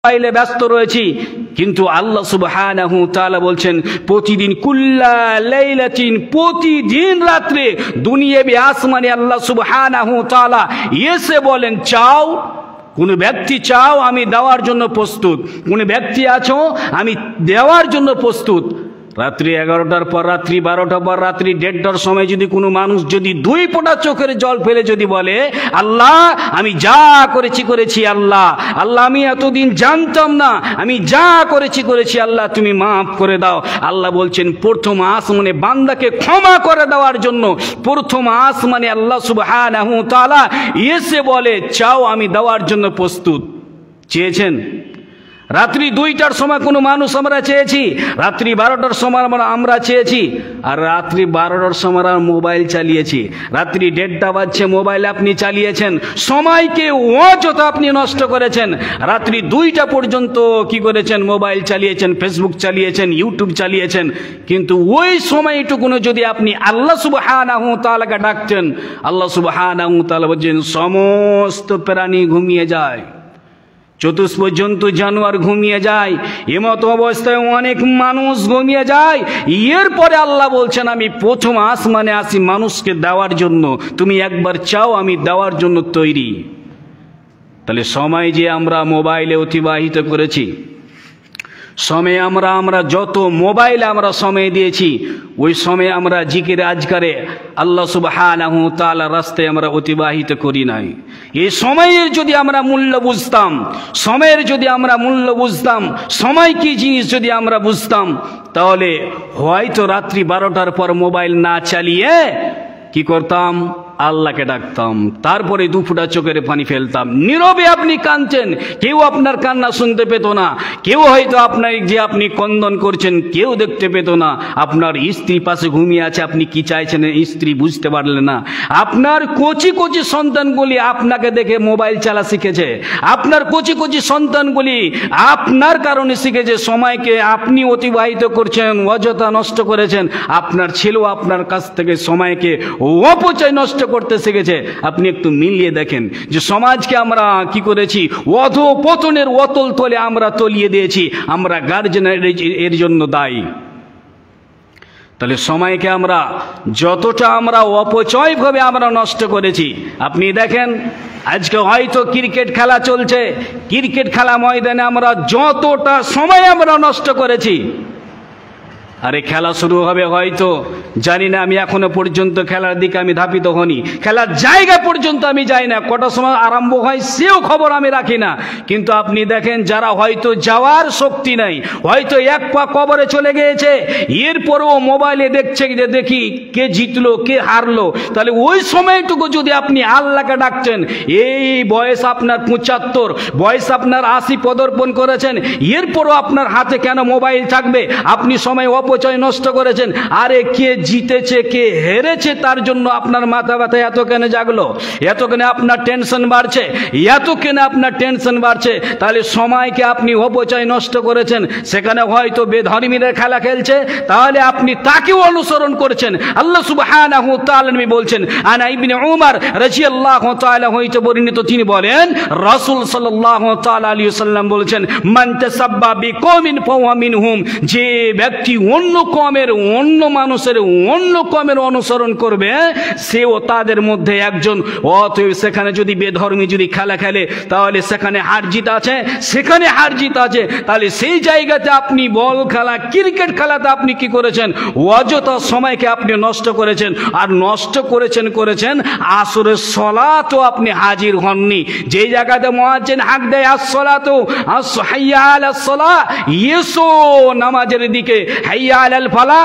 মোবাইলে ব্যস্ত রয়েছি, কিন্তু আল্লাহ সুবহানাহু তাআলা বলছেন প্রতিদিন কুল্লা লাইলাতিন, প্রতিদিন রাত্রে দুনিয়াবি আসমানে আল্লাহ সুবহানাহু তাআলা এসে বলেন চাও, কোন ব্যক্তি চাও আমি দেওয়ার জন্য প্রস্তুত, কোন ব্যক্তি আছো আমি দেওয়ার জন্য প্রস্তুত। রাত্রি 11টার পর, রাত্রি 12টার পর, রাত্রি 1:30টার সময় যদি কোনো মানুষ যদি 2 ফোঁটা চোখের জল ফেলে যদি বলে আল্লাহ আমি যা করেছি আল্লাহ, আল্লাহ আমি এতদিন জানতাম না, আমি যা করেছি আল্লাহ তুমি মাফ করে দাও। আল্লাহ বলছেন প্রথম আসমানে বান্দাকে ক্ষমা করে দেওয়ার জন্য প্রথম আসমানে আল্লাহ সুবহানাহু তাআলা এসে বলে চাও আমি দেওয়ার জন্য প্রস্তুত। চেয়েছেন? রাত্রি 2টার সময় কোনো মানুষ আমরা চেয়েছি, রাত্রি 12টার সময় আমরা চেয়েছি, আর রাত্রি 12টার সময় মোবাইল চালিয়েছি, রাত্রি 1:30টা বাজছে মোবাইল আপনি চালিয়েছেন, সময়কে অযথা আপনি নষ্ট করেছেন। রাত্রি 2টা পর্যন্ত কি করেছেন? মোবাইল চালিয়েছেন, ফেসবুক চালিয়েছেন, ইউটিউব চালিয়েছেন। কিন্তু ওই সময়টুকুনো যদি আপনি আল্লাহ সুবহানাহু তাআলাকে ডাকতেন, আল্লাহ সুবহানাহু তাআলা বলেন সমস্ত প্রাণী ঘুমিয়ে যায়, চতুষ্প জন্তু জানোয়ার ঘুমিয়ে যায়, এমতো অবস্থায় অনেক মানুষ ঘুমিয়ে যায়। এরপরে আল্লাহ বলছেন আমি প্রথম আসমানে আসি মানুষকে দেওয়ার জন্য, তুমি একবার চাও আমি দেওয়ার জন্য তৈরি। তাহলে সময় যে আমরা মোবাইলে অতিবাহিত করেছি, সময় আমরা যত মোবাইলে আমরা সময় দিয়েছি, ওই সময় আমরা জিকির আজকারে আল্লাহ সুবহানাহু তাআলা রাস্তায় আমরা অতিবাহিত করি নাই। এই সময়ের যদি আমরা মূল্য বুঝতাম, সময়ের যদি আমরা মূল্য বুঝতাম, সময় কি জিনিস যদি আমরা বুঝতাম, তাহলে হয়তো রাত্রি 12টার পর মোবাইল না চালিয়ে কি করতাম? আল্লাহকে ডাকতাম, তারপরে 2 ফোঁটা চোখের পানি ফেলতাম। নীরবে আপনি কাঁদছেন, কেউ আপনার কান্না শুনতে পেত না, কেউ হয়তো আপনার যে আপনি ক্রন্দন করছেন কেউ দেখতে পেত না। আপনার স্ত্রী পাশে ঘুমিয়ে আছে, আপনি কি চাইছেন স্ত্রী বুঝতে পারলেন না। আপনার কচি কচি সন্তানগুলি আপনাকে দেখে মোবাইল চালা শিখেছে, আপনার কচি কচি সন্তানগুলি আপনার কারণে শিখেছে। সময়কে আপনি অতিবাহিত করছেন, অযথা নষ্ট করেছেন। আপনার ছেলেও আপনার কাছ থেকে সময়কে অপচয় নষ্ট করতে শিখেছে। আপনি একটু মিলিয়ে দেখেন যে সমাজকে আমরা কি করেছি? অধঃপতনের অতল তলে আমরা তলিয়ে দিয়েছি, আমরা গার্জেন এর জন্য দায়ী। তাহলে সময়কে আমরা যতটা আমরা অপচয়ভাবে আমরা নষ্ট করেছি, আপনি দেখেন আজকে হয়তো ক্রিকেট খেলা চলছে, ক্রিকেট খেলা ময়দানে আমরা যতটা সময় আমরা নষ্ট করেছি, আরে খেলা শুরু হবে হয়তো জানি না, আমি এখনো পর্যন্ত খেলার দিকে আমি ধাপিত হইনি, খেলার জায়গা পর্যন্ত আমি যাই না, কটার সময় আরম্ভ হয় সেও খবর আমি রাখি না। কিন্তু আপনি দেখেন যারা হয়তো যাওয়ার শক্তি নাই, হয়তো 1 পা কবরে চলে গিয়েছে, এরপরেও মোবাইলে দেখছে যে দেখি কে জিতলো কে হারলো। তাহলে ওই সময়টুকু যদি আপনি আল্লাহকে ডাকতেন, এই বয়স আপনার 75, বয়স আপনার 80 পদার্পণ করেছেন, এরপরও আপনার হাতে কেন মোবাইল থাকবে? আপনি সময় অপচয় নষ্ট করেছেন। আরে কে জিতেছে কে হেরেছে তার জন্য আপনার মাথা ব্যথা এত কেন জাগলো, এত কেন আপনার টেনশন বাড়ছে, এত কেন আপনার টেনশন বাড়ছে? তাহলে সময়কে আপনি অপচয় নষ্ট করেছেন, সেখানে হয়তো বেধর্মীরা খেলা খেলছে, তাহলে আপনি তাকেও অনুসরণ করেছেন। আল্লাহ সুবহানাহু তাআলা নবী বলছেন, আনা ইবনে উমর রাদিয়াল্লাহু তাআলা হইতে বর্ণিত, তিনি বলেন রাসূল সাল্লাল্লাহু তাআলা আলাইহি ওয়াসাল্লাম বলেছেন মান তাসাব্বা বিকওমিন ফাহুয়া মিনহুম, যে ব্যক্তি অন্য কওমের অন্য মানুষের অন্য কওমের অনুসরণ করবে সেও তাদের মধ্যে একজন। অতএব সেখানে যদি বেধর্মী যদি খেলা খেলে তাহলে সেখানে হার জিত আছে, সেখানে হার জিত আছে। তাহলে সেই জায়গাতে আপনি বল খেলা ক্রিকেট খেলাতে আপনি কি করেছেন? অযথা সময়কে আপনি নষ্ট করেছেন। আর নষ্ট করেছেন আসরের সলাতও আপনি হাজির হননি। যে জায়গাতে মুয়াজ্জিন হাক দেয় আসসালাতু হাইয়া আলাস সালাহ, এসো নামাজের দিকে, হাইয়া আলাল ফালাহ,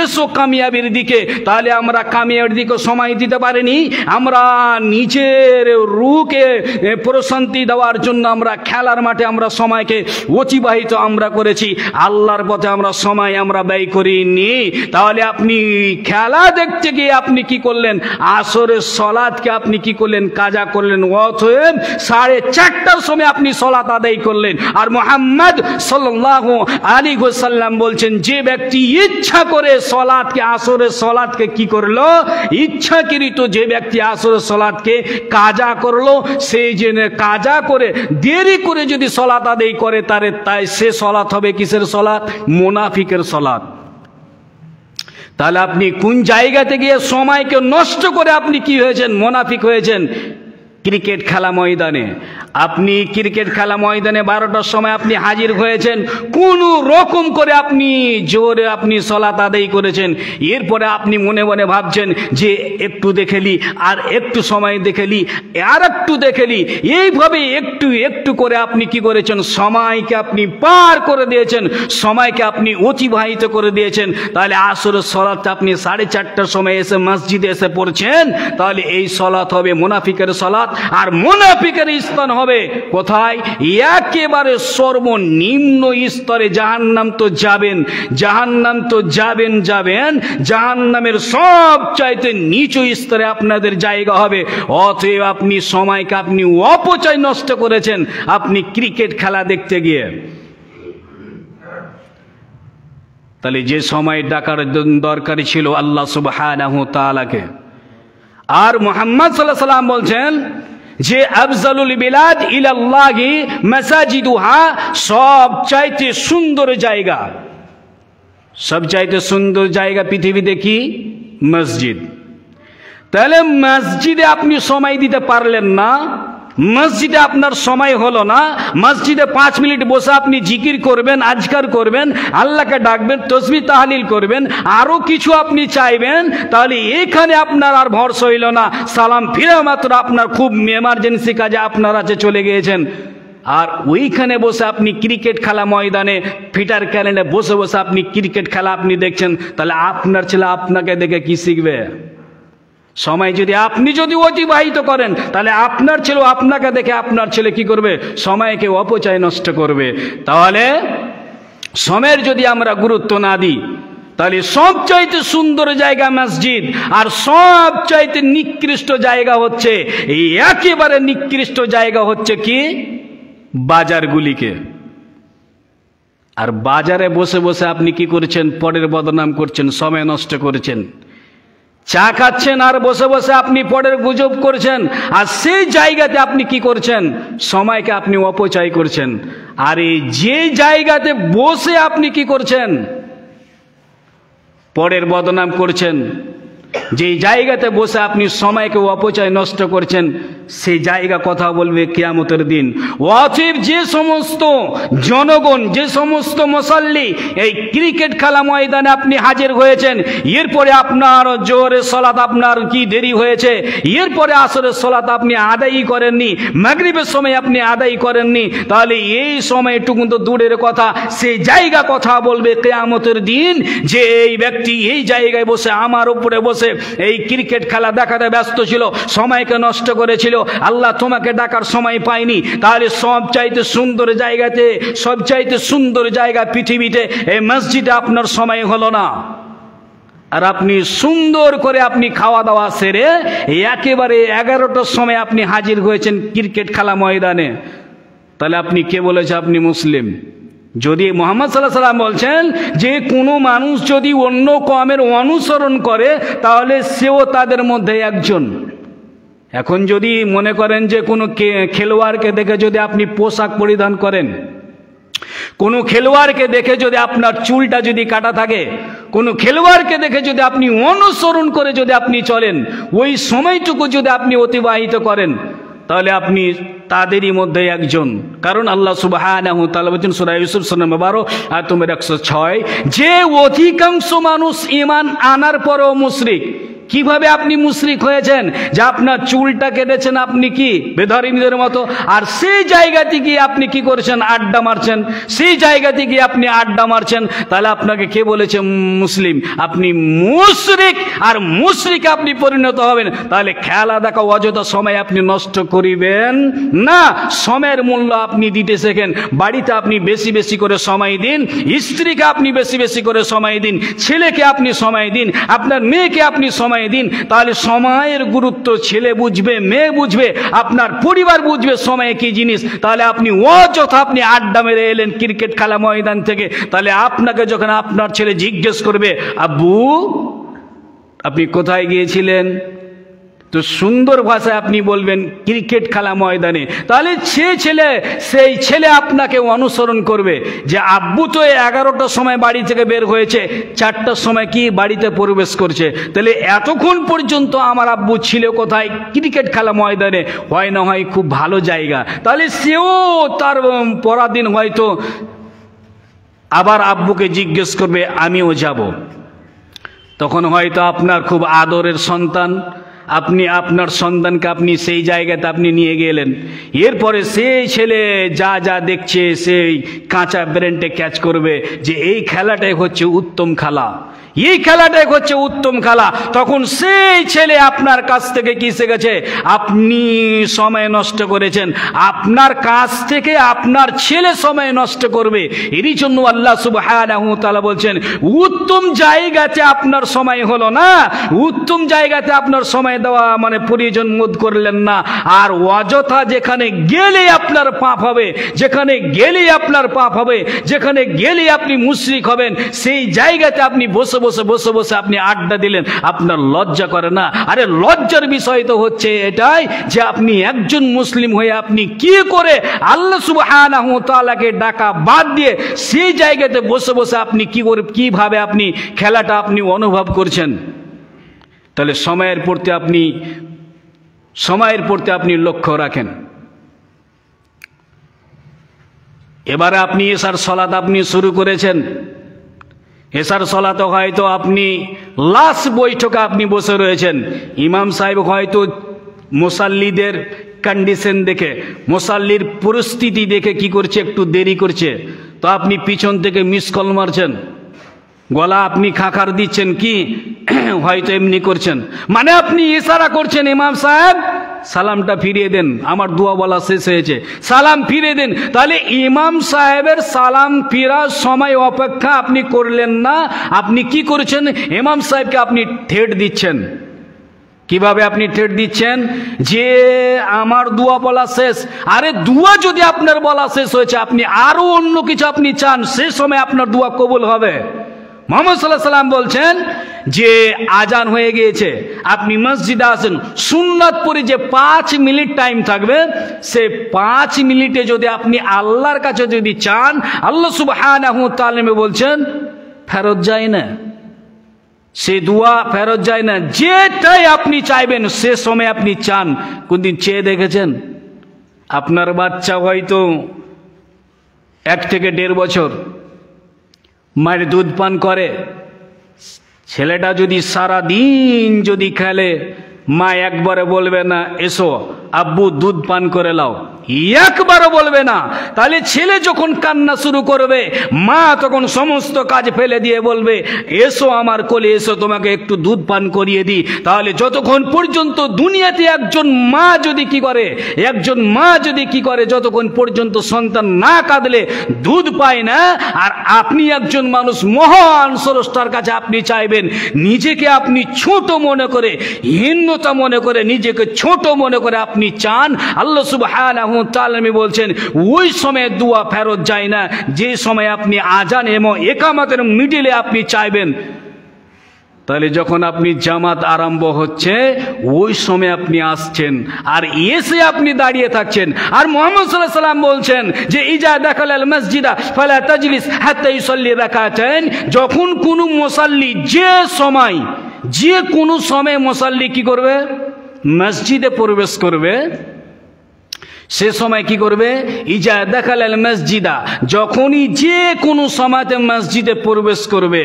এসো কামিয়াবির দিকে, তাহলে আমরা কামিয়াবির দিকে সময় দিতে পারিনি। আমরা নিজের রূহকে প্রশান্তি দেওয়ার জন্য আমরা খেলার মাঠে আমরা সময়কে অতিবাহিত আমরা করেছি, আল্লাহর পথে আমরা সময় আমরা ব্যয় করিনি। তাহলে আপনি খেলা দেখতে গিয়ে আপনি কি করলেন? আসরের সলাতকে আপনি কি করলেন? কাজা করলেন। অতএব 4:30টার সময় আপনি সলাত আদায় করলেন। আর মুহাম্মদ সাল্লাল্লাহু আলাইহি ওয়াসাল্লাম বলছেন যে ব্যক্তি ব্যক্তি ইচ্ছা করে সলাতকে, আসরের সলাতকে কি করলো, ইচ্ছাকৃত যে ব্যক্তি আসরের সলাতকে কাজা করলো, সেই জন্য কাজা করে দেরি করে যদি সলাত আদায় করে তাই সে সলাত হবে কিসের সলাত? মুনাফিকের সলাত। তাহলে আপনি কোন জায়গাতে গিয়ে সময়কে নষ্ট করে আপনি কি হয়েছেন? মুনাফিক হয়েছেন। ক্রিকেট খেলা ময়দানে, আপনি ক্রিকেট খেলা ময়দানে 12টার সময় আপনি হাজির হয়েছেন, কোন রকম করে আপনি জোরে আপনি সলাত আদায় করেছেন। এরপরে আপনি মনে মনে ভাবছেন যে একটু দেখেলি, আর একটু সময় দেখেলি, আর একটু দেখেলি, এইভাবে একটু একটু করে আপনি কি করেছেন? সময়কে আপনি পার করে দিয়েছেন, সময়কে আপনি অতিবাহিত করে দিয়েছেন। তাহলে আসরের সলাতটা আপনি 4:30টার সময় এসে মসজিদে এসে পড়ছেন, তাহলে এই সলাত হবে মুনাফিকের সলাত। আর মুনাফিকের স্থান হবে কোথায়? একেবারে সর্বনিম্ন স্তরে। জাহান্নাম তো যাবেন, জাহান্নাম তো যাবেন, জাহান্নামের সবচাইতে নিচু স্তরে আপনাদের জায়গা হবে। অতএব আপনি সময়কে আপনি অপচয় নষ্ট করেছেন আপনি ক্রিকেট খেলা দেখতে গিয়ে। তাহলে যে সময় ডাকার দরকারি ছিল আল্লাহ সুবহানাহু তাআলাকে। আর মুহাম্মদ সাল্লাল্লাহু আলাইহি ওয়াসাল্লাম বলছেন যে আফজালুল বিলাদ ইলাল্লাহি মাসাজিদুহা, সবচাইতে সুন্দর জায়গা, সবচাইতে সুন্দর জায়গা পৃথিবীতে কি? মসজিদ। তাহলে মসজিদে আপনি সময় দিতে পারলেন না, মসজিদে আপনার সময় হলো না, মসজিদে 5 মিনিট বসে আপনি জিকির করবেন, আজকার করবেন, আল্লাহকে ডাকবেন, তসবিহ তাহলিল করবেন, আরো কিছু আপনি চাইবেন, তাহলে এখানে আপনার আর ভরসা হইল না। সালাম ফিরে মাত্র আপনার খুব এমার্জেন্সি কাজে আপনার আছে চলে গিয়েছেন, আর ওইখানে বসে আপনি ক্রিকেট খেলা ময়দানে ফিটার ক্যালেন্ডে বসে বসে আপনি ক্রিকেট খেলা আপনি দেখছেন, তাহলে আপনার ছেলে আপনাকে দেখে কি শিখবে? সময় যদি আপনি যদি অতিবাহিত করেন, তাহলে আপনার ছেলে আপনাকে দেখে আপনার ছেলে কি করবে? সময়কে অপচয় নষ্ট করবে। তাহলে সময়ের যদি আমরা গুরুত্ব না দিই, তাহলে সবচাইতে সুন্দর জায়গা মসজিদ, আর সবচাইতে নিকৃষ্ট জায়গা হচ্ছে, এই একেবারে নিকৃষ্ট জায়গা হচ্ছে কি? বাজারগুলিকে। আর বাজারে বসে বসে আপনি কি করছেন? পরের বদনাম করছেন, সময় নষ্ট করেছেন। চা খাচ্ছেন আর বসে বসে আপনি পরের গুজব করছেন, আর সেই জায়গাতে আপনি কি করছেন? সময়কে আপনি অপচয় করছেন। আর এই যে জায়গাতে বসে আপনি কি করছেন? পরের বদনাম করছেন, যে জায়গাতে বসে আপনি সময়কে অপচয় নষ্ট করছেন, সেই জায়গা কথা বলবে কিয়ামতের দিন। অতএব যে সমস্ত জনগণ, যে সমস্ত মুসাল্লি এই ক্রিকেট খেলা ময়দানে আপনি হাজির হয়েছেন, এরপরে আপনার জোহরের সালাত আপনার কি দেরি হয়েছে, এরপরে আসরের সালাত আপনি আদায়ই করেননি, মাগরিবের সময় আপনি আদায় করেননি, তাহলে এই সময়টুকু তো দূরের কথা, সেই জায়গা কথা বলবে কিয়ামতের দিন যে এই ব্যক্তি এই জায়গায় বসে আমার উপরে বসে এই ক্রিকেট খেলা দেখাতে ব্যস্ত ছিল, সময়কে নষ্ট করেছিল, আল্লাহ তোমাকে ডাকার সময় পায়নি। তাহলে সবচাইতে সুন্দর জায়গাতে, সবচাইতে সুন্দর জায়গা পৃথিবীতে এই মসজিদে আপনার সময় হলো না, আর আপনি সুন্দর করে আপনি খাওয়া দাওয়া সেরে একেবারে 11টার সময় আপনি হাজির হয়েছেন ক্রিকেট খেলা ময়দানে। তাহলে আপনি কে বলেছে আপনি মুসলিম? যদি মুহাম্মদ সাল্লাল্লাহু আলাইহি ওয়াসাল্লাম বলছেন যে কোনো মানুষ যদি অন্য কওমের অনুসরণ করে, তাহলে সেও তাদের মধ্যে একজন। এখন যদি মনে করেন যে কোনো খেলোয়াড়কে দেখে যদি আপনি পোশাক পরিধান করেন, কোনো খেলোয়াড়কে দেখে যদি আপনার চুলটা যদি কাটা থাকে, কোনো খেলোয়াড়কে দেখে যদি আপনি অনুসরণ করে যদি আপনি চলেন, ওই সময়টুকু যদি আপনি অতিবাহিত করেন, তাহলে আপনি তাদেরই মধ্যে একজন। কারণ আল্লাহ সুবহানাহু ওয়া তাআলা বলেন সূরা ইউসুফ সূরা 12 আয়াত নম্বর 106, যে অধিকাংশ মানুষ ঈমান আনার পরেও মুশরিক। কিভাবে আপনি মুশরিক হয়েছেন? যে আপনার চুলটা কেটেছেন আপনি কি বেধর্মীদের মতো, আর সেই জায়গাতে গিয়ে আপনি কি করেছেন? আড্ডা মারছেন, সেই জায়গাতে গিয়ে আপনি আড্ডা মারছেন। তাহলে আপনাকে কে বলেছে মুসলিম? আপনি মুশরিক, আর মুশরিক আপনি পরিণত হবেন। তাহলে খেলা দেখা অযথা সময় আপনি নষ্ট করিবেন না, সময়ের মূল্য আপনি দিতে শেখেন। বাড়িতে আপনি বেশি বেশি করে সময় দিন, স্ত্রীকে আপনি বেশি বেশি করে সময় দিন, ছেলেকে আপনি সময় দিন, আপনার মেয়েকে আপনি সময় সময় দিন, তাহলে সময়ের গুরুত্ব ছেলে বুঝবে, মেয়ে বুঝবে, আপনার পরিবার বুঝবে সময় কি জিনিস। তাহলে আপনি অযথা আপনি আড্ডা মেরে এলেন ক্রিকেট খেলা ময়দান থেকে, তাহলে আপনাকে যখন আপনার ছেলে জিজ্ঞেস করবে, আব্বু আপনি কোথায় গিয়েছিলেন, তো সুন্দর ভাষায় আপনি বলবেন ক্রিকেট খেলা ময়দানে। তাহলে সেই ছেলে আপনাকে অনুসরণ করবে যে আব্বু তো 11টার সময় বাড়ি থেকে বের হয়েছে, 4টার সময় কি বাড়িতে প্রবেশ করছে, তাহলে এতক্ষণ পর্যন্ত আমার আব্বু ছিল কোথায়, ক্রিকেট খেলা ময়দানে, হয় না হয় খুব ভালো জায়গা। তাহলে সেও তার পরাদিন হয়তো আবার আব্বুকে জিজ্ঞেস করবে আমিও যাব। তখন হয়তো আপনার খুব আদরের সন্তান, আপনি আপনার সন্তানকে আপনি সেই জায়গাতে আপনি নিয়ে গেলেন, এরপরে সেই ছেলে যা যা দেখছে সেই কাঁচা ব্রেনটে ক্যাচ করবে যে এই খেলাটাই হচ্ছে উত্তম খেলা, এই খেলাটাই হচ্ছে উত্তম খেলা। তখন সেই ছেলে আপনার কাছ থেকে কি শিখেছে, আপনি সময় নষ্ট করেছেন, আপনার কাছ থেকে আপনার ছেলে সময় নষ্ট করবে। এরই জন্য আল্লাহ সুবহানাহু ওয়া তাআলা বলছেন উত্তম জায়গাতে আপনার সময় হলো না, উত্তম জায়গাতে আপনার সময় দেওয়া মানে প্রয়োজন বোধ করলেন না, আর অযথা যেখানে গেলে আপনার পাপ হবে, যেখানে গেলে আপনার পাপ হবে, যেখানে গেলে আপনি মুশরিক হবেন, সেই জায়গাতে আপনি বসে বসে আপনি আড্ডা দিলেন, আপনার লজ্জা করে না? আরে লজ্জার বিষয় তো হচ্ছে এটাই যে আপনি একজন মুসলিম হয়ে আপনি কি করে আল্লাহ সুবহানাহু ওয়া তাআলাকে ডাকা বাদ দিয়ে সেই জায়গাতে বসে আপনি কি করে কিভাবে আপনি খেলাটা আপনি অনুভব করছেন। তাহলে সময়ের প্রতি আপনি লক্ষ্য রাখেন। এবারে আপনি এশার সালাত আপনি শুরু করেছেন, এশার সালাতে হয়তো আপনি লাস্ট বৈঠকে আপনি বসে রয়েছেন, ইমাম সাহেব হয়তো মুসাল্লিদের কন্ডিশন দেখে, মুসাল্লির পরিস্থিতি দেখে কি করছে, একটু দেরি করছে, তো আপনি পিছন থেকে মিস কল মারছেন, গলা আপনি খাকার দিচ্ছেন, কি হয়তো এমনি করছেন, মানে আপনি ইশারা করছেন ইমাম সাহেব সালামটা ফিরিয়ে দেন, আমার দোয়া বলা শেষ হয়েছে, সালাম ফিরিয়ে দেন। তাহলে ইমাম সাহেবের সালাম ফিরার সময় অপেক্ষা আপনি করলেন না, আপনি কি করেছেন, ইমাম সাহেবকে আপনি ঠেট দিচ্ছেন। কিভাবে আপনি ঠেট দিচ্ছেন, যে আমার দোয়া বলা শেষ। আরে দোয়া যদি আপনার বলা শেষ হয়েছে, আপনি আরো অন্য কিছু আপনি চান, সে সময় আপনার দোয়া কবুল হবে। মুহাম্মদ সাল্লাল্লাহু আলাইহি ওয়াসাল্লাম বলছেন যে আজান হয়ে গিয়েছে, আপনি মসজিদে আসেন, সুন্নাত পড়ে যে 5 মিনিট টাইম থাকবে, সে 5 মিনিটে যদি আপনি আল্লাহর কাছে যদি চান, আল্লাহ সুবহানাহু ওয়া তাআলা বলছেন ফেরত যায় না, সে দোয়া ফেরত যায় না। যেটাই আপনি চাইবেন সে সময় আপনি চান। কোনদিন চেয়ে দেখেছেন? আপনার বাচ্চা হয়তো 1 থেকে 1.5 বছর মায়ের দুধ পান করে, ছেলেটা যদি সারা দিন যদি খেলে, মা একবারে বলবে না এসো আব্বু দুধ পান করে লাও, একবারও বলবে না। তাহলে ছেলে যখন কান্না শুরু করবে, মা তখন সমস্ত কাজ ফেলে দিয়ে বলবে এসো আমার কোলে এসো, তোমাকে একটু দুধ পান করিয়ে দিই। তাহলে যতক্ষণ পর্যন্ত দুনিয়াতে একজন মা যদি কি করে যতক্ষণ পর্যন্ত সন্তান না কাঁদলে দুধ পায় না, আর আপনি একজন মানুষ মহান স্রষ্টার কাছে আপনি চাইবেন, নিজেকে আপনি ছোট মনে করে, হীনতা মনে করে, নিজেকে ছোট মনে করে আপনি চান, আল্লাহ সুবহানাহু ওয়া তাআলা বলছেন ওই সময় দোয়া ফেরত যায় না, যে সময় আপনি আজান এবং ইকামতের মিডিলে আপনি চাইবেন। তাহলে যখন আপনি জামাত আরম্ভ হচ্ছে ওই সময় আপনি আসছেন, আর এসে আপনি দাঁড়িয়ে থাকছেন। আর মুহাম্মদ সাল্লাল্লাহু আলাইহি ওয়াসাল্লাম বলছেন যে ইজা দাখালাল মসজিদা ফালা তাজলিস হাত্তা ইউসাল্লি রাকাতাইন, যখন কোনো মুসাল্লি যে কোনো সময় মুসাল্লি কি করবে, মসজিদে প্রবেশ করবে, সে সময় কি করবে, ইজা দাখালাল মসজিদা, যখনই যে কোনো সময়তে মসজিদে প্রবেশ করবে,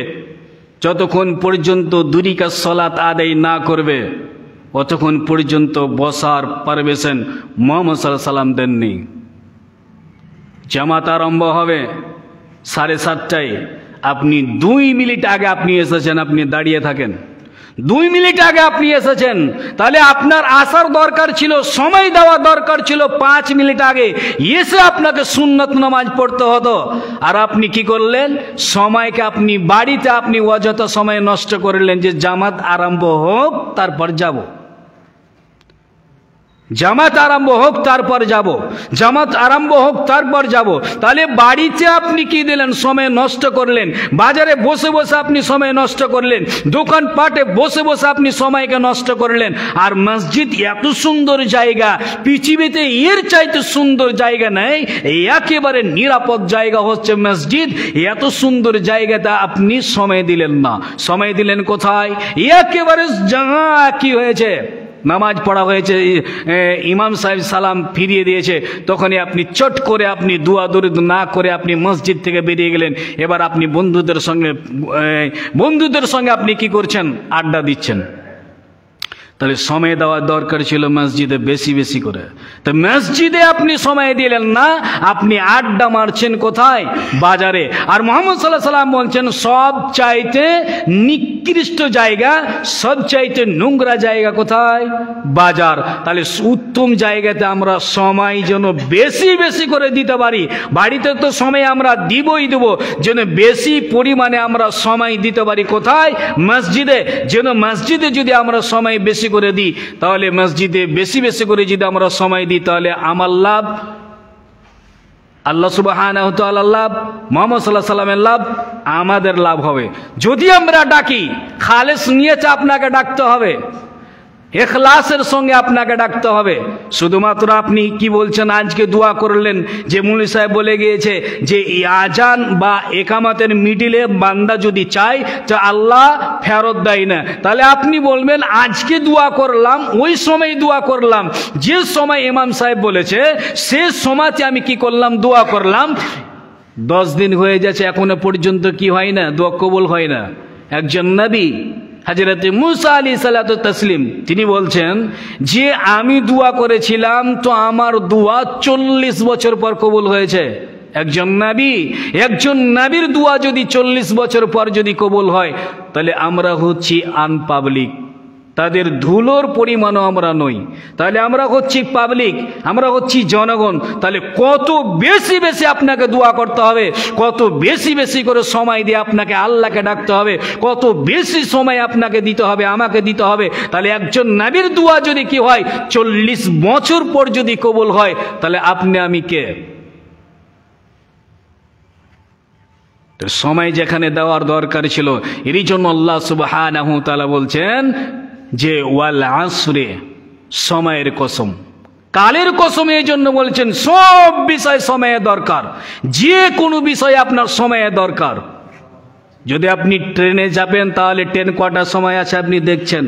যতক্ষণ পর্যন্ত 2 রাকাত সালাত আদায় না করবে ততক্ষণ পর্যন্ত বসার পারমিশন মুহাম্মদ সাল্লাল্লাহু আলাইহি ওয়াসাল্লাম দেননি। জামাত আরম্ভ হবে 7:30টায়, আপনি 2 মিনিট আগে আপনি এসেছেন, আপনি দাঁড়িয়ে থাকেন। 2 মিনিট আগে আপনি এসেছেন, তাহলে আপনার আসার দরকার ছিল, সময় দেওয়া দরকার ছিল 5 মিনিট আগে, এসে আপনাকে সুন্নত নামাজ পড়তে হতো। আর আপনি কি করলেন? সময়কে আপনি বাড়িতে আপনি অযথা সময় নষ্ট করলেন যে জামাত আরম্ভ হোক তারপর যাব, জামাত আরম্ভ হোক তারপর যাব, জামাত আরম্ভ হোক তারপর যাব। তাহলে বাড়িতে আপনি কি দিলেন? সময় নষ্ট করলেন। বাজারে বসে বসে আপনি সময় নষ্ট করলেন, দোকানপাটে বসে বসে আপনি সময়কে নষ্ট করলেন। আর মসজিদ এত সুন্দর জায়গা, পৃথিবীতে এর চাইতে সুন্দর জায়গা নেই, একেবারে নিরাপদ জায়গা হচ্ছে মসজিদ। এত সুন্দর জায়গাতে আপনি সময় দিলেন না, সময় দিলেন কোথায়? একেবারে কি হয়েছে, নামাজ পড়া হয়েছে, ইমাম সাহেব সালাম ফিরিয়ে দিয়েছে, তখনই আপনি চট করে আপনি দোয়া দরুদ না করে আপনি মসজিদ থেকে বেরিয়ে গেলেন। এবার আপনি বন্ধুদের সঙ্গে আপনি কি করছেন? আড্ডা দিচ্ছেন। তাহলে সময় দেওয়ার দরকার ছিল মসজিদে বেশি বেশি করে, তো মসজিদে আপনি সময় দিলেন না, আপনি আড্ডা মারছেন কোথায়? বাজারে। আর মুহাম্মদ সাল্লাল্লাহু আলাইহি ওয়াসাল্লাম বলছেন সব চাইতে নিকৃষ্ট জায়গা, সব চাইতে নোংরা জায়গা কোথায়? বাজার। তাহলে উত্তম জায়গাতে আমরা সময় যেন বেশি বেশি করে দিতে পারি। বাড়িতে তো সময় আমরা দিবই দেব, যেন বেশি পরিমাণে আমরা সময় দিতে পারি কোথায়? মসজিদে। যেন মসজিদে যদি আমরা সময় বেশি করে দিই, তাহলে মসজিদে বেশি বেশি করে যদি আমরা সময় দিই, তাহলে আমার লাভ, আল্লাহ সুবহানাহু ওয়া তাআলার লাভ, মুহাম্মদ সাল্লাল্লাহু আলাইহি ওয়াসাল্লামের লাভ, আমাদের লাভ হবে। যদি আমরা ডাকি, খালেস নিয়তে আপনাকে ডাকতে হবে, ইখলাসের সঙ্গে আপনাকে ডাকতে হবে। শুধুমাত্র আপনি কি বলছেন, আজকে দোয়া করলেন যে মুলি সাহেব বলে গিয়েছে যে আজান বা একামতের মিডিলে বান্দা যদি চায় তো আল্লাহ ফেরত দেয় না, তাহলে আপনি বলবেন আজকে দোয়া করলাম, ওই সময় দোয়া করলাম, যে সময় ইমাম সাহেব বলেছে সে সময়তে আমি কি করলাম? দোয়া করলাম। 10 দিন হয়ে যাচ্ছে, এখনো পর্যন্ত কি হয় না? দোয়া কবুল হয় না। একজন নবী হযরত মুসা আলাইহিস তাসলিম তিনি বলছেন যে আমি দোয়া করেছিলাম তো আমার দোয়া 40 বছর পর কবুল হয়েছে। একজন নবীর দোয়া যদি 40 বছর পর যদি কবুল হয়, তাহলে আমরা হচ্ছি আনপাবলিক, তাদের ধুলোর পরিমাণও আমরা নই। তাহলে আমরা হচ্ছি পাবলিক, আমরা হচ্ছি জনগণ। তাহলে কত বেশি বেশি আপনাকে দোয়া করতে হবে, কত বেশি বেশি করে সময় দিয়ে আপনাকে আল্লাহকে ডাকতে হবে, কত বেশি সময় আপনাকে দিতে হবে, আমাকে দিতে হবে। তাহলে একজন নবীর দোয়া যদি কি হয় 40 বছর পর যদি কবুল হয়, তাহলে আপনি আমি কে? সময় যেখানে দেওয়ার দরকার ছিল, এরই জন্য আল্লাহ সুবহানাহু ওয়া তাআলা বলছেন যে ওয়াল আসরে, সময়ের কসম, কালের কসম। এই জন্য বলছেন সব বিষয় সময়ের দরকার, যে কোনো বিষয়ে আপনার সময়ের দরকার। যদি আপনি ট্রেনে যাবেন, তাহলে ট্রেন কটার সময় আছে আপনি দেখছেন,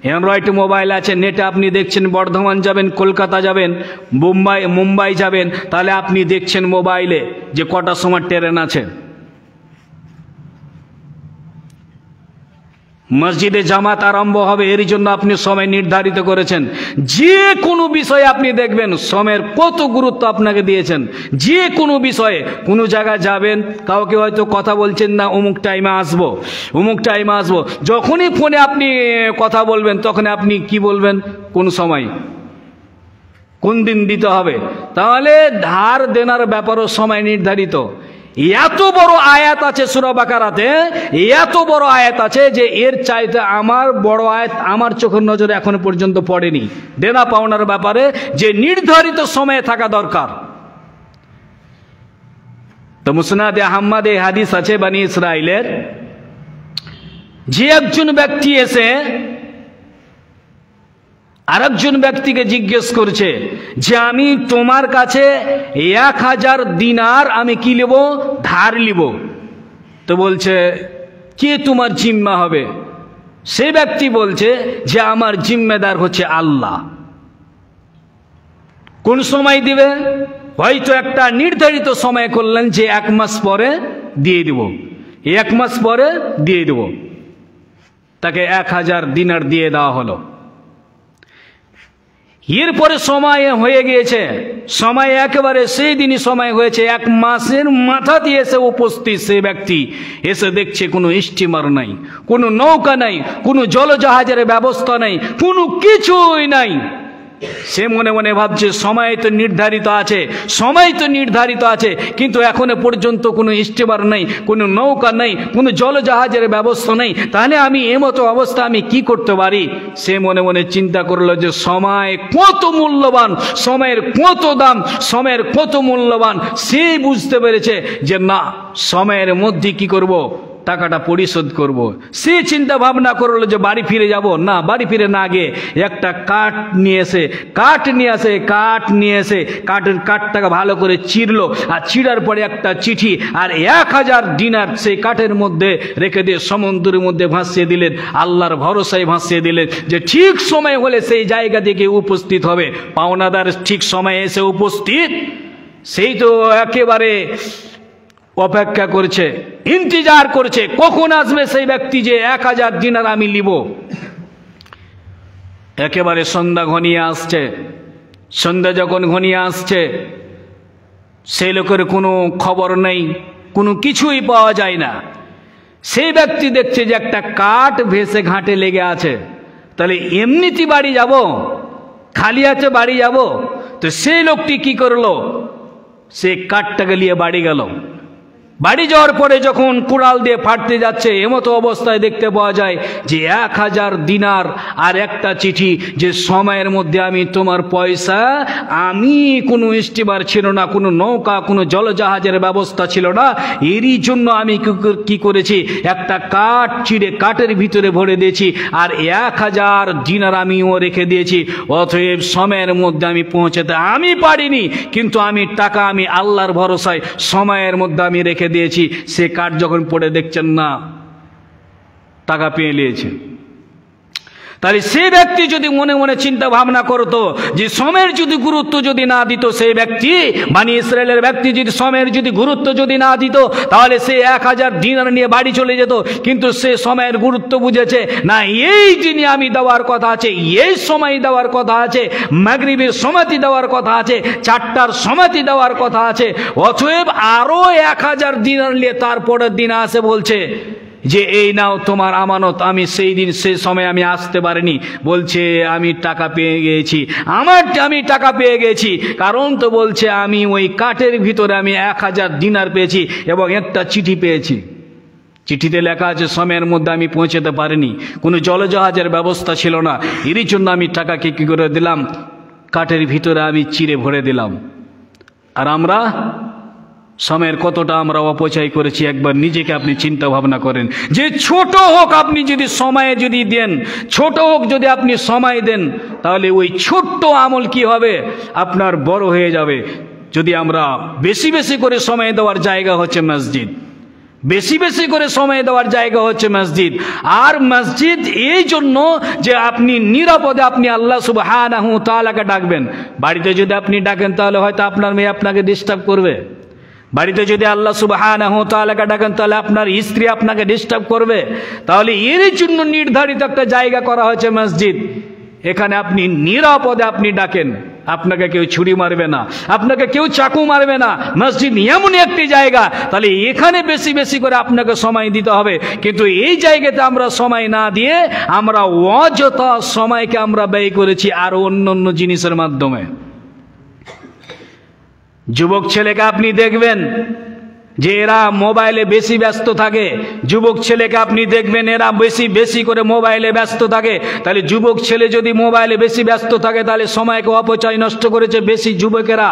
অ্যান্ড্রয়েড মোবাইল আছে, নেটে আপনি দেখছেন। বর্ধমান যাবেন, কলকাতা যাবেন, মুম্বাই যাবেন, তাহলে আপনি দেখছেন মোবাইলে যে কটার সময় ট্রেন আছে। মসজিদে জামাত আরম্ভ হবে, এর জন্য আপনি সময় নির্ধারিত করেছেন। যে কোনো বিষয়ে আপনি দেখবেন সময়ের কত গুরুত্ব আপনাকে দিয়েছেন। যে কোনো বিষয়ে, কোনো জায়গায় যাবেন, কাউকে হয়তো কথা বলছেন না, অমুক টাইমে আসবো, অমুক টাইমে আসবো, যখনই ফোনে আপনি কথা বলবেন তখন আপনি কি বলবেন? কোন সময়, কোন দিন দিতে হবে। তাহলে ধার দেনার ব্যাপারও সময় নির্ধারিত। এত বড় আয়াত আছে সূরা বাকারাতে, এত বড় আয়াত আছে যে এর চাইতে আমার বড় আয়াত আমার চোখের নজরে এখনো পর্যন্ত পড়েনি। দেনা পাওনার ব্যাপারে যে নির্ধারিত সময়ে থাকা দরকার। তো মুসনাদে আহমদে হাদিস আছে বনি ইসরাইলের, যে একজন ব্যক্তি এসে আরেকজন ব্যক্তিকে জিজ্ঞেস করছে যে আমি তোমার কাছে 1000 দিনার আমি কি নেব? ধার নিব। তো বলছে কে তোমার জিম্মা হবে? সে ব্যক্তি বলছে যে আমার জিম্মেদার হচ্ছে আল্লাহ। কোন সময় দিবে? হয়তো একটা নির্ধারিত সময় করলেন যে 1 মাস পরে দিয়ে দেব, 1 মাস পরে দিয়ে দেব। তাকে 1000 দিনার দিয়ে দেওয়া হলো। এরপরে সময় হয়ে গিয়েছে, সময় একেবারে সেই দিনই সময় হয়েছে, 1 মাসের মাথা দিয়ে এসে উপস্থিত সে ব্যক্তি এসে দেখছে কোনো স্টিমার নাই, কোনো নৌকা নাই, কোনো জলজাহাজের ব্যবস্থা নাই, কোনো কিছুই নাই। সে মনে মনে ভাবছে সময় তো নির্ধারিত আছে, সময় তো নির্ধারিত আছে, কিন্তু এখনো পর্যন্ত কোনো স্টিমার নেই, কোনো নৌকা নেই, কোনো জলজাহাজের ব্যবস্থা নেই, তাহলে আমি এমতো অবস্থা আমি কি করতে পারি? সে মনে মনে চিন্তা করলো যে সময় কত মূল্যবান, সময়ের কত দাম, সময়ের কত মূল্যবান। সে বুঝতে পেরেছে যে না, সময়ের মধ্যে কি করব, টাকাটা পরিশোধ করব। সে চিন্তা ভাবনা করলো যে বাড়ি ফিরে যাব না, বাড়ি ফিরে না গিয়ে একটা কাঠ নিয়ে এসে কাঠটাকে ভালো করে চিরলো, আর চিরার পরে একটা চিঠি আর 1000 দিনার সেই কাঠের মধ্যে রেখে দিয়ে সমুদ্রের মধ্যে ভাসিয়ে দিলেন। আল্লাহর ভরসায় ভাসিয়ে দিলেন যে ঠিক সময় হলে সেই জায়গা থেকে উপস্থিত হবে। পাওনাদার ঠিক সময়ে এসে উপস্থিত, সেই তো একেবারে অপেক্ষা করছে, ইন্তজার করছে কখন আসবে সেই ব্যক্তি যে 1000 দিনার আমি নিব। একেবারে সন্ধ্যা ঘনিয়ে আসছে। সন্ধ্যা যখন ঘনিয়ে আসছে, সেই লোকের কোনো খবর নেই, কোনো কিছুই পাওয়া যায় না। সেই ব্যক্তি দেখছে যে একটা কাঠ ভেসে ঘাটে লেগে আছে, তাহলে এমনিতে বাড়ি যাব, খালি আছে বাড়ি যাব? তো সেই লোকটি কি করলো, সে কাঠটাকে নিয়ে বাড়ি গেল। বাড়ি যাওয়ার পরে যখন কুড়াল দিয়ে ফাটতে যাচ্ছে, এমতো অবস্থায় দেখতে পাওয়া যায় যে 1000 দিনার আর একটা চিঠি, যে সময়ের মধ্যে আমি তোমার পয়সা, আমি কোনো স্টিমার ছিল না, কোনো নৌকা, কোনো জলজাহাজের ব্যবস্থা ছিল না, এরই জন্য আমি কি করেছি, একটা কাঠ চিড়ে কাঠের ভিতরে ভরে দিয়েছি, আর 1000 দিনার আমিও রেখে দিয়েছি। অতএব সময়ের মধ্যে আমি পৌঁছাতে আমি পারিনি, কিন্তু আমি টাকা আমি আল্লাহর ভরসায় সময়ের মধ্যে আমি রেখে দিয়েছি। সে কাঠ যখন পড়ে দেখছেন না, টাকা পেয়ে নিয়েছে। তাহলে সেই ব্যক্তি যদি মনে মনে চিন্তা ভাবনা করতো যে সময়ের যদি গুরুত্ব যদি না দিত, সেই ব্যক্তি বনী ইসরায়েলের ব্যক্তি যদি সময়ের যদি গুরুত্ব যদি না দিত, তাহলে সে 1000 দিনার নিয়ে বাড়ি চলে যেত। কিন্তু সে সময়ের গুরুত্ব বুঝেছে, না এই দিনে আমি দেওয়ার কথা আছে, এই সময় দেওয়ার কথা আছে, মাগরিবের সময়টি দেওয়ার কথা আছে, 4টার সময়টি দেওয়ার কথা আছে। অতএব আরো 1000 দিনার নিয়ে তারপরের দিন আসে বলছে যে এই নাও তোমার আমানত। আমি সেই দিন সেই সময় আমি আসতে পারিনি, বলছে আমি টাকা পেয়ে গেছি, আমি টাকা পেয়ে গেছি। কারণ তো বলছে আমি ওই কাঠের ভিতরে আমি 1000 দিনার পেয়েছি এবং একটা চিঠি পেয়েছি। চিঠিতে লেখা আছে সময়ের মধ্যে আমি পৌঁছাতে পারিনি, কোনো জলজাহাজের ব্যবস্থা ছিল না, এরই জন্য আমি টাকাকে কি করে দিলাম, কাঠের ভিতরে আমি চিরে ভরে দিলাম। আর আমরা সময়ের কতটা আমরা অপচয় করেছি, একবার নিজেকে আপনি চিন্তা ভাবনা করেন। যে ছোট হোক আপনি যদি সময়ে যদি দেন, ছোট হোক যদি আপনি সময় দেন, তাহলে ওই ছোট্ট আমল কি হবে, আপনার বড় হয়ে যাবে। যদি আমরা বেশি বেশি করে সময় দেওয়ার জায়গা হচ্ছে মসজিদ, বেশি বেশি করে সময় দেওয়ার জায়গা হচ্ছে মসজিদ। আর মসজিদ এই জন্য যে আপনি নিরাপদে আপনি আল্লাহ সুবহানাহু ওয়া তাআলাকে ডাকবেন। বাড়িতে যদি আপনি ডাকেন, তাহলে হয়তো আপনার মেয়ে আপনাকে ডিস্টার্ব করবে। বাড়িতে যদি আল্লাহ সুবহানাহু ওয়া তাআলাকে ডাকেন, তাহলে আপনার স্ত্রী আপনাকে ডিস্টার্ব করবে। তাহলে এর জন্য নির্ধারিত একটা জায়গা করা হয়েছে মসজিদ। এখানে আপনি নিরাপদে আপনি ডাকেন, আপনাকে কেউ ছুরি মারবে না, আপনাকে কেউ চাকু মারবে না। মসজিদ এমন একটি জায়গা, তাহলে এখানে বেশি বেশি করে আপনাকে সময় দিতে হবে। কিন্তু এই জায়গাতে আমরা সময় না দিয়ে আমরা অযথা সময়কে আমরা ব্যয় করেছি আরো অন্য অন্য জিনিসের মাধ্যমে। যুবক ছেলেকে আপনি দেখবেন যে এরা মোবাইলে বেশি ব্যস্ত থাকে, যুবক ছেলেকে আপনি দেখবেন এরা বেশি বেশি করে মোবাইলে ব্যস্ত থাকে। তাহলে যুবক ছেলে যদি মোবাইলে বেশি ব্যস্ত থাকে, তাহলে সময়কে অপচয় নষ্ট করেছে বেশি যুবকেরা।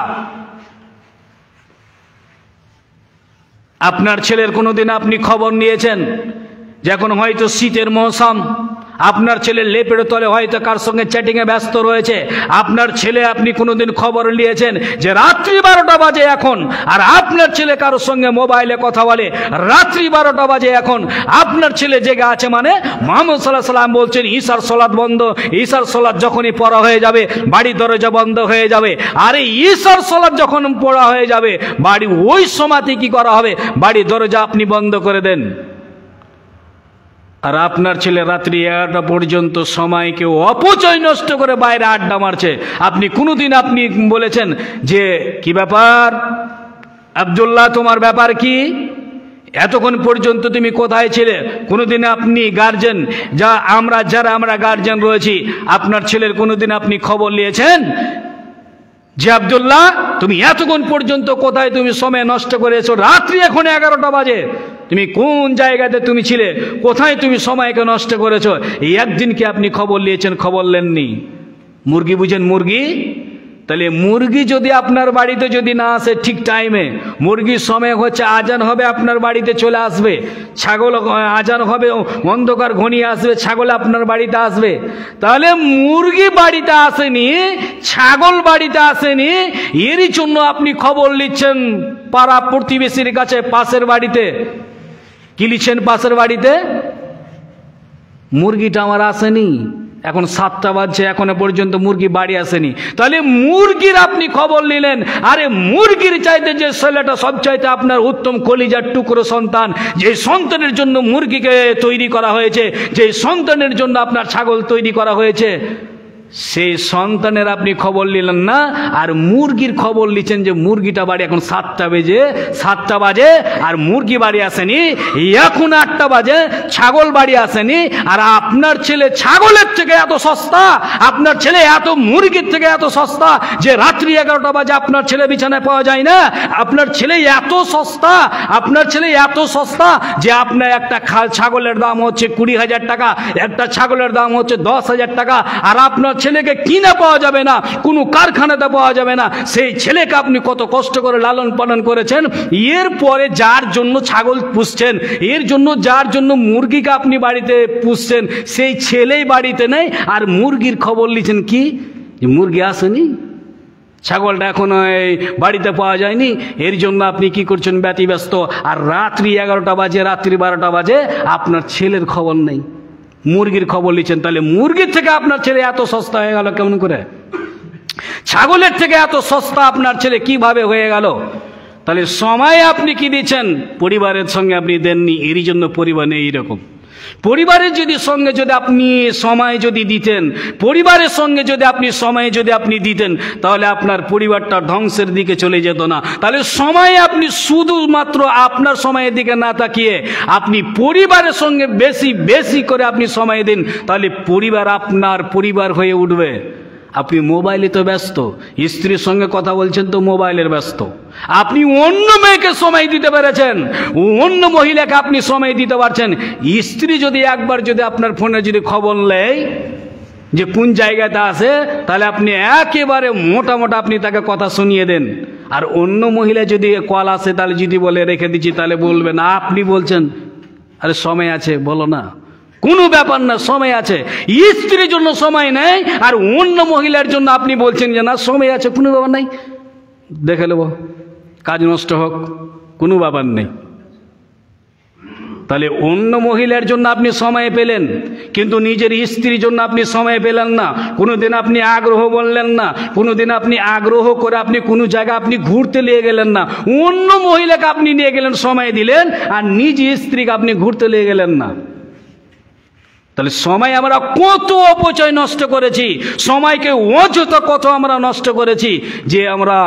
আপনার ছেলের কোনোদিন আপনি খবর নিয়েছেন? যখন হয়তো শীতের মৌসুম, আপনার ছেলে লেপের তলে হয়তো কার সঙ্গে চ্যাটিংয়ে ব্যস্ত রয়েছে। আপনার ছেলে আপনি কোনোদিন খবর নিয়েছেন যে রাত্রি 12টা বাজে এখন, আর আপনার ছেলে কারোর সঙ্গে মোবাইলে কথা বলে, রাত্রি 12টা বাজে এখন, আপনার ছেলে জেগে আছে, মানে মুহাম্মদ সাল্লাল্লাহু আলাইহি ওয়াসাল্লাম বলছেন ঈশার সালাত বন্ধ, ঈশার সালাত যখনই পড়া হয়ে যাবে বাড়ির দরজা বন্ধ হয়ে যাবে। আর এই ঈশার সালাত যখন পড়া হয়ে যাবে বাড়ি ওই সময়তে কি করা হবে, বাড়ির দরজা আপনি বন্ধ করে দেন। আর আপনার ছেলে রাত্রি 11টা পর্যন্ত সময়কে অপচয় নষ্ট করে বাইরে আড্ডা মারছে। আপনি কোনোদিন আপনি বলেছেন যে কি ব্যাপার আব্দুল্লাহ, তোমার ব্যাপার কি, এতক্ষণ পর্যন্ত তুমি কোথায় ছিলে? কোনোদিন আপনি গার্জেন যারা আমরা গার্জেন রয়েছি, আপনার ছেলের কোনোদিন আপনি খবর নিয়েছেন যে আব্দুল্লাহ তুমি এতক্ষণ পর্যন্ত কোথায়, তুমি সময় নষ্ট করেছো, রাত্রি এখন 11টা বাজে, তুমি কোন জায়গাতে তুমি ছিলে, কোথায় তুমি সময়কে নষ্ট করেছো? এই একদিন কি আপনি খবর নিয়েছেন? খবর নেননি। মুরগি বুঝেন? মুরগি, তাহলে মুরগি যদি আপনার বাড়িতে যদি না আসে ঠিক টাইমে, মুরগির সময় হচ্ছে আজান হবে আপনার বাড়িতে চলে আসবে, ছাগল আজান হবে অন্ধকার ঘনিয়ে আসবে, ছাগল আপনার বাড়িতে আসবে। তাহলে মুরগি বাড়িতে আসেনি, ছাগল বাড়িতে আসেনি, এরই জন্য আপনি খবর নিচ্ছেন পাড়া প্রতিবেশীর কাছে, পাশের বাড়িতে। কি লিখছেন পাশের বাড়িতে? মুরগিটা আমার আসেনি, এখন 7টা বাজছে, এখনো পর্যন্ত মুরগি বাড়ি আসেনি। তাহলে মুরগির আপনি খবর নিলেন। আরে মুরগির চাইতে যে ছেলেটা সবচাইতে আপনার উত্তম কলিজার টুকরো সন্তান, যে সন্তানের জন্য মুরগিকে তৈরি করা হয়েছে, যে সন্তানের জন্য আপনার ছাগল তৈরি করা হয়েছে, সেই সন্তানের আপনি খবর নিলেন না, আর মুরগির খবর নিচ্ছেন যে মুরগিটা বাড়ি এখন 7টা বাজে আর মুরগি বাড়ি আসেনি, এখন 8টা বাজে ছাগল বাড়ি আসেনি। আর আপনার ছেলে ছাগলের থেকে এত সস্তা, আপনার ছেলে এত মুরগির থেকে এত সস্তা যে রাত্রি 11টা বাজে আপনার ছেলে বিছানায় পাওয়া যায় না। আপনার ছেলে এত সস্তা, আপনার ছেলে এত সস্তা যে আপনার একটা ছাগলের দাম হচ্ছে 20,000 টাকা, একটা ছাগলের দাম হচ্ছে 10,000 টাকা, আর আপনার ছেলেকে কিনে পাওয়া যাবে না, কোনো কারখানাতে পাওয়া যাবে না। সেই ছেলেকে আপনি কত কষ্ট করে লালন পালন করেছেন, এরপরে যার জন্য ছাগল পুষছেন, এর জন্য যার জন্য মুরগিকে আপনি বাড়িতে পুষছেন, সেই ছেলেই বাড়িতে নেই, আর মুরগির খবর নিচ্ছেন কি মুরগি আসেনি, ছাগলটা এখন বাড়িতে পাওয়া যায়নি, এর জন্য আপনি কি করছেন ব্যতিব্যস্ত। আর রাত্রি 11টা বাজে, রাত্রি 12টা বাজে, আপনার ছেলের খবর নেই, মুরগির খবর নিচ্ছেন। তাহলে মুরগির থেকে আপনার ছেলে এত সস্তা হয়ে গেল কেমন করে? ছাগলের থেকে এত সস্তা আপনার ছেলে কিভাবে হয়ে গেল? তাহলে সময় আপনি কি দিচ্ছেন? পরিবারের সঙ্গে আপনি দেননি, এরই জন্য পরিবার নেই। এইরকম পরিবারের সঙ্গে যদি আপনি সময় যদি দিতেন, পরিবারের সঙ্গে যদি আপনি সময় যদি আপনি দিতেন, তাহলে আপনার পরিবারটা ধ্বংসের দিকে চলে যেত না। তাহলে সময় আপনি শুধুমাত্র আপনার সময়ের দিকে না তাকিয়ে আপনি পরিবারের সঙ্গে বেশি বেশি করে আপনি সময় দিন, তাহলে পরিবার আপনার পরিবার হয়ে উঠবে। আপনি মোবাইলে তো ব্যস্ত, স্ত্রীর সঙ্গে কথা বলছেন তো মোবাইলের ব্যস্ত, আপনি অন্য মেয়েকে সময় দিতে পেরেছেন, অন্য মহিলাকে আপনি সময় দিতে পারছেন। স্ত্রী যদি একবার যদি আপনার ফোনে যদি খবর নেয় যে কোন জায়গাতে আছে, তাহলে আপনি একেবারে মোটা আপনি তাকে কথা শুনিয়ে দেন। আর অন্য মহিলা যদি কল আসে, তাহলে যদি বলে রেখে দিচ্ছি, তাহলে বলবেন, আপনি বলছেন আরে সময় আছে, বলো না, কোনো ব্যাপার না, সময় আছে। স্ত্রীর জন্য সময় নেই, আর অন্য মহিলার জন্য আপনি বলছেন যে না সময় আছে, কোনো ব্যাপার নাই, দেখে নেব, কাজ নষ্ট হোক, কোনো ব্যাপার নেই। তাহলে অন্য মহিলার জন্য আপনি সময় পেলেন, কিন্তু নিজের স্ত্রীর জন্য আপনি সময় পেলেন না। কোনোদিন আপনি আগ্রহ বললেন না, কোনোদিন আপনি আগ্রহ করে আপনি কোনো জায়গা আপনি ঘুরতে নিয়ে গেলেন না। অন্য মহিলাকে আপনি নিয়ে গেলেন, সময় দিলেন, আর নিজ স্ত্রীকে আপনি ঘুরতে নিয়ে গেলেন না। তাহলে সময় আমরা কত অপচয় নষ্ট করেছি, সময়কে অযথা কত আমরা নষ্ট করেছি, যে আমরা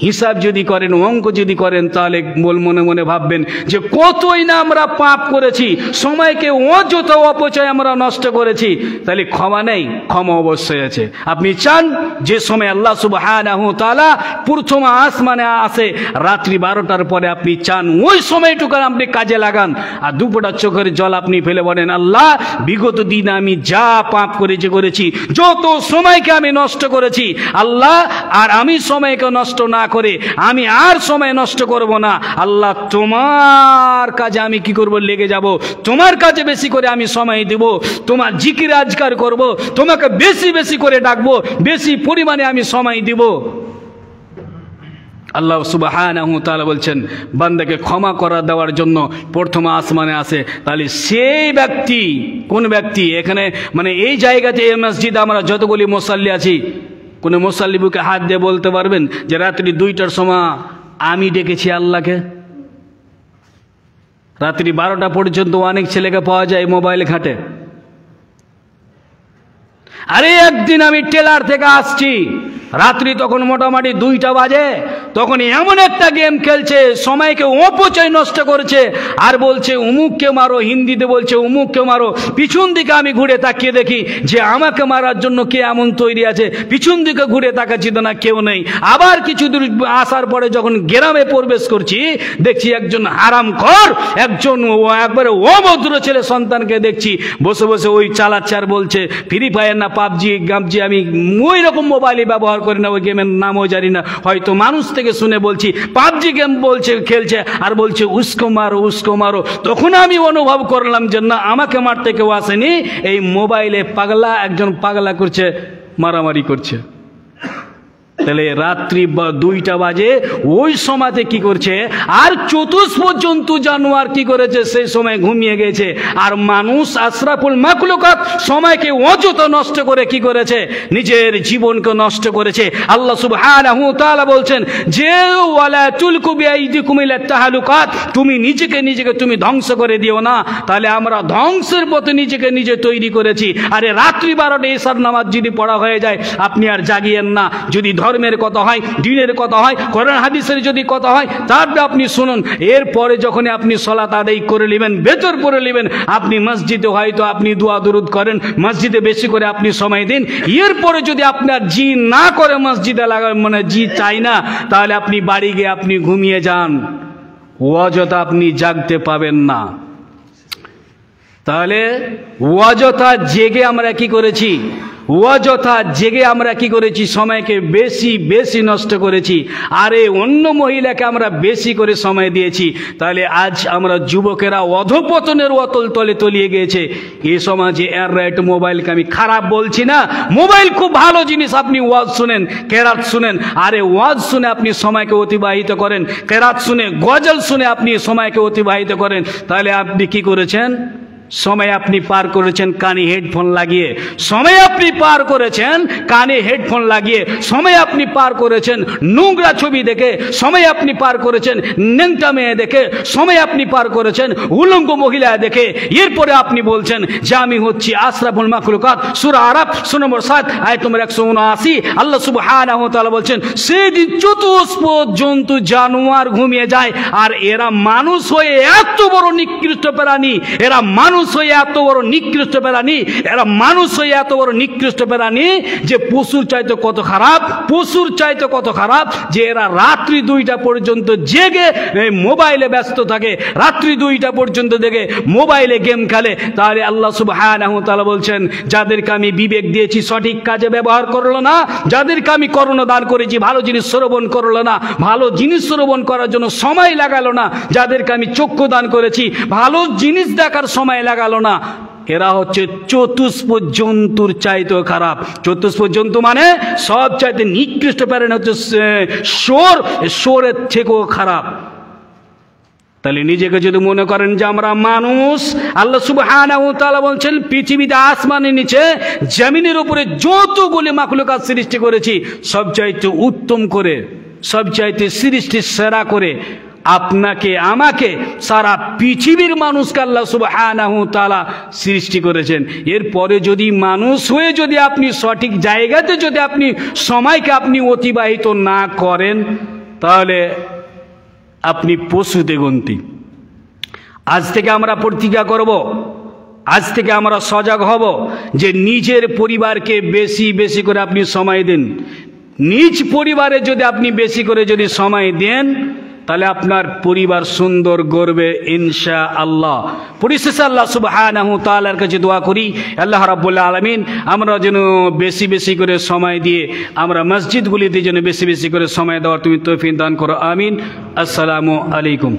হিসাব যদি করেন, অঙ্ক যদি করেন, তাহলে মনে মনে ভাববেন যে কতই না আমরা পাপ করেছি, সময়কে অযথা অপচয় আমরা নষ্ট করেছি। তাহলে ক্ষমা নেই? ক্ষমা অবশ্যই আছে। আপনি চান যে সময় আল্লাহ সুবহানাহু ওয়া তাআলা প্রথম আসমানে আসে রাত্রি 12টার পরে, আপনি চান ওই সময়টুকু আপনি কাজে লাগান, আর দুপোটা চোখের জল আপনি ফেলে বলেন, আল্লাহ বিগত দিন আমি যা পাপ করেছি, যত সময়কে আমি নষ্ট করেছি, আল্লাহ আর আমি সময়কে নষ্ট না করে আমি আর সময় নষ্ট করব না। আল্লাহ তোমার কাজে আমি কি করব, লেগে যাব, তোমার কাজে বেশি করে আমি সময় দেব, তোমার জিকির আজকার করব, তোমাকে বেশি বেশি করে ডাকবো, বেশি পরিমাণে আমি সময় দিব। আল্লাহ সুবহানাহু ওয়া তাআলা বলছেন বান্দাকে ক্ষমা করা দেওয়ার জন্য প্রথম আসমানে আসে। তাহলে সেই ব্যক্তি কোন ব্যক্তি? এখানে মানে এই জায়গাতে এই মসজিদে আমরা যতগুলি মুসাল্লি আছি, কোন মুসাল্লি বুকে হাত দিয়ে বলতে পারবেন যে রাত্রি 2টার সময় আমি ডেকেছি আল্লাহকে? রাত্রি 12টা পর্যন্ত অনেক ছেলেকে পাওয়া যায় মোবাইল ঘাটে। আরে একদিন আমি টেলার থেকে আসছি, রাত্রি তখন মোটামুটি 2টা বাজে, তখন এমন একটা গেম খেলছে, সময়কে অপচয় নষ্ট করছে, আর বলছে উমুককে মারো, হিন্দিতে বলছে উমুককে মারো। পিছন দিকে আমি ঘুরে তাকিয়ে দেখি যে আমাকে মারার জন্য কে এমন তৈরি আছে, পিছন দিকে ঘুরে তাকাচ্ছি তো না, কেউ নেই। আবার কিছু দূর আসার পরে যখন গ্রামে প্রবেশ করছি, দেখছি একজন হারামখোর, একজন একবারে অভদ্র ছেলে সন্তানকে দেখছি বসে বসে ওই চালাচ্ছে আর বলছে ফ্রি ফায়ার না পাবজি গাবজি, আমি ওই রকম মোবাইলে ব্যবহার করি না, ওই গেমের নামও জানি না, হয়তো মানুষ থেকে শুনে বলছি। পাবজি গেম বলছে খেলছে আর বলছে উস্কো মারো উস্কো মারো। তখন আমি অনুভব করলাম যে না, আমাকে মারতে কেউ আসেনি, এই মোবাইলে পাগলা একজন পাগলা করছে, মারামারি করছে। তাহলে রাত্রি 2টা বাজে ওই সময়তে কি করছে, আর চতুষ্প জন্তু জানোয়ার কি করেছে, সেই সময় ঘুমিয়ে গেছে। আর মানুষ আশরাফুল মাখলুকাত সময়কে অযথা নষ্ট করে কি করেছে, নিজের জীবনকে নষ্ট করেছে। আল্লাহ সুবহানাহু ওয়া তাআলা বলছেন যে ওয়ালা তুলকু বিআইদিকুম ইলা তাহলুকাত, তুমি নিজেকে তুমি ধ্বংস করে দিও না। তাহলে আমরা ধ্বংসের পথে নিজেকে নিজে তৈরি করেছি। আরে রাত্রি 12টা ইশার নামাজ যদি পড়া হয়ে যায়, আপনি আর জাগিয়েন না। যদি ধর্মের কথা হয়, দ্বীনের কথা হয়, কোরআন হাদিসের যদি কথা হয়, তারপরে আপনি শুনুন। এরপরে যখন আপনি সালাত আদায় করে নেবেন, বেতর করে নেবেন, আপনি মসজিদে হয়তো আপনি দোয়া দরুদ করেন, মসজিদে বেশি করে আপনি সময় দিন। এরপরে যদি আপনার জি না করে মসজিদে লাগা, মানে জি চাই না, তাহলে আপনি বাড়ি গিয়ে আপনি ঘুমিয়ে যান, অযথা আপনি জাগতে পাবেন না। তাহলে অযথা জেগে আমরা কি করেছি, অযথা জেগে আমরা কি করেছি, সময়কে বেশি নষ্ট করেছি। আরে অন্য মহিলাকে আমরা বেশি করে সময় দিয়েছি। তাহলে আজ আমরা যুবকেরা অধপতনের অতল তলে তলিয়ে গিয়েছে। এই সমাজে এর রাইট মোবাইলকে আমি খারাপ বলছি না, মোবাইল খুব ভালো জিনিস। আপনি ওয়াজ শুনেন, কেরাত শুনেন, আরে ওয়াজ শুনে আপনি সময়কে অতিবাহিত করেন, কেরাত শুনে গজল শুনে আপনি সময়কে অতিবাহিত করেন। তাহলে আপনি কি করেছেন, সময় আপনি পার করেছেন কানে হেডফোন লাগিয়ে, সময় আপনি পার করেছেন কানে হেডফোন লাগিয়ে, সময় আপনি পার করেছেন নোংরা ছবি দেখে, সময় আপনি পার করেছেন ন্যাংটা মেয়ে দেখে, সময় আপনি পার করেছেন উলঙ্গ মহিলা দেখে। এরপরে আপনি বলছেন যে আমি হচ্ছি আশরাফুল মাখলুকাত। সূরা আরাফ সূরা নম্বর 7 আয়াত নম্বর 179 আল্লাহ সুবহানাহু ওয়া তাআলা বলছেন সেদিন চতুষ্প জন্তু জানোয়ার ঘুমিয়ে যায়, আর এরা মানুষ হয়ে এত বড় নিকৃষ্ট প্রাণী, এরা মানুষ হয়ে এত বড় নিকৃষ্ট প্রাণী, এরা মানুষ হয়ে এত বড় নিকৃষ্ট প্রাণী যে পশুর চাইতে কত খারাপ, পশুর চাইতে কত খারাপ, যে এরা রাত্রি 2টা পর্যন্ত জেগে মোবাইলে ব্যস্ত থাকে, রাত্রি 2টা পর্যন্ত দেখে মোবাইলে গেম খেলে। তাহলে আল্লাহ সুবহানাহু ওয়া তাআলা বলছেন যাদেরকে আমি বিবেক দিয়েছি সঠিক কাজে ব্যবহার করলো না, যাদেরকে আমি কর্ণ দান করেছি ভালো জিনিস শ্রবণ করলো না, ভালো জিনিস শ্রবণ করার জন্য সময় লাগালো না, যাদেরকে আমি চক্ষু দান করেছি ভালো জিনিস দেখার সময় লাগালো না, এরা হচ্ছে চতুষ্প জন্তুর চাইতেও খারাপ। চতুষ্প জন্তু মানে সব চাইতে নিকৃষ্ট প্রাণী হচ্ছে শোরের থেকেও খারাপ। তাহলে নিজেকে যদি মনে করেন যে আমরা মানুষ, আল্লাহ সুবহানাহু ওয়া তাআলা বলছেন পৃথিবীতে আসমানের নিচে জমিনের উপরে যতগুলি মাখলুকাত সৃষ্টি করেছি সবচাইতে উত্তম করে, সবচাইতে সৃষ্টি সেরা করে আপনাকে আমাকে সারা পৃথিবীর মানুষকে আল্লাহ সুবহানাহু ওয়া তাআলা সৃষ্টি করেছেন। এরপরে যদি মানুষ হয়ে যদি আপনি সঠিক জায়গাতে যদি আপনি সময়কে আপনি অতিবাহিত না করেন, তাহলে আপনি পশুতে গন্তি। আজ থেকে আমরা প্রতিজ্ঞা করব, আজ থেকে আমরা সজাগ হব যে নিজের পরিবারকে বেশি করে আপনি সময় দিন। নিজ পরিবারে যদি আপনি বেশি করে যদি সময় দেন, তাহলে আপনার পরিবার সুন্দর গড়বে ইনশাআল্লাহ। পরিশেষে আল্লাহ সুবহানাহু ওয়া তাআলার কাছে দোয়া করি আল্লাহ রাব্বুল আলামিন আমরা যেন বেশি করে সময় দিয়ে আমরা মসজিদগুলিতে যেন বেশি করে সময় দেওয়ার তুমি তৌফিক দান করো, আমিন। আসসালামু আলাইকুম।